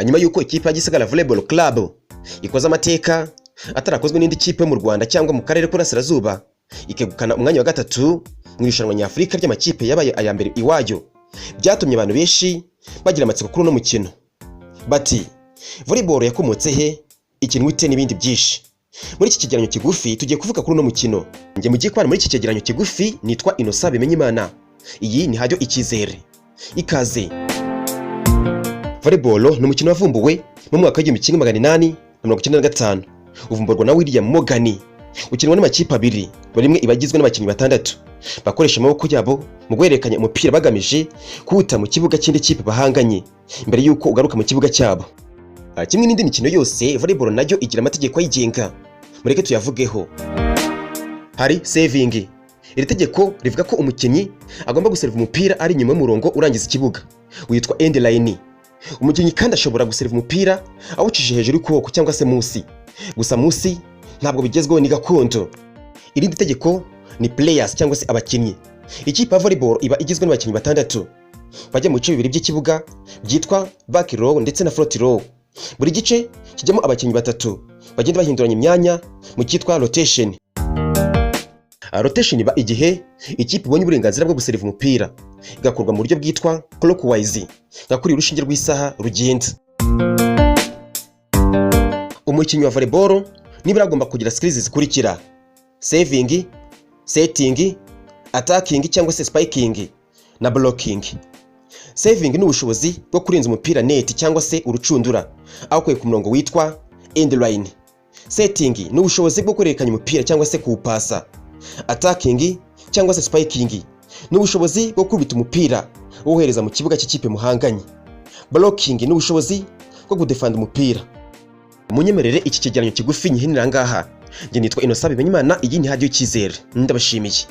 Nyuma yuko ikipe ya Gisagara Volleyball Club ikoze amateka atarakozwe n'indi kipe mu Rwanda cyangwa mu karere k'Uburasirazuba, ikegukana umwanya wa gatatu mu irushanwa nyafurika ry'amakipe yabaye aya mbere iwayo, byatumye abantu benshi bagira amatsiko kuri uno mukino. Bati volleyball yakomotse he, ikintu wite n'ibindi byinshi. Muri iki kigeranyo kigufi tugiye kuvuga kuri uno mukino. Nge mugiye kubana muri iki kigeranyo kigufi nitwa Innocent Bimenyimana. Iyi ni hajyo icyizere. Ikaze. Volleyball ni umukino wavumbuwe mu mwaka wa 1895. Uvumburwa na William Morgan. Ukinwa n'amakipe abiri, buri imwe ibagizwe n'abakinnyi batandatu. Bakoresha amaboko yabo mu guhererekanya umupira bagamije kuwuta mu kibuga cy'indi kipe bahanganye mbere yuko ugaruka mu kibuga cyabo. Kimwe n'indi mikino yose, volleyball nayo igira amategeko ayigenga. Mureke tuyavugeho. Hari saving. Iri tegeko rivuga ko umukinnyi agomba guserva umupira ari inyuma y'umurongo urangiza ikibuga, witwa end line. Umukinnyi kandi ashobora guserva umupira awucishije hejuru y'ukuboko cyangwa se munsi. Gusa munsi ntabwo bigezweho, ni gakondo. Irindi tegeko ni players cyangwa se abakinnyi. Ikipe ya volleyball iba igizwe n'abakinnyi batandatu bajya mu bice bibiri by'ikibuga byitwa back row ndetse na front row. Buri gice kijyamo abakinnyi batatu bagenda bahinduranya imyanya mu cyitwa rotation. Rotation iba igihe ikipe ibonye uburenganzira bwo guserva umupira, igakorwa mu buryo bwitwa clockwise, nka kuri urushinge rw'isaha rugenda. Umukinnyi wa volleyball nibura agomba kugira skills zikurikira: saving, setting, attacking cyangwa se spiking na blocking. Saving ni ubushobozi bwo kurenza umupira net cyangwa se urucundura aho kwe ku murongo witwa end line. Setting ni ubushobozi bwo kurerekanya umupira cyangwa se kuwupasa. Attacking cyangwa se spiking ni ubushobozi bwo kubita umupira wohereza mu kibuga cy'ikipe muhanganye. Blocking ni ubushobozi bwo kudefend umupira. Munyemerere iki kigeranyo kigufi nyihinira ngaha. Nge nitwa Innocent Bimenyimana, iyi ni hajyo icyizere. Ndabashimiye.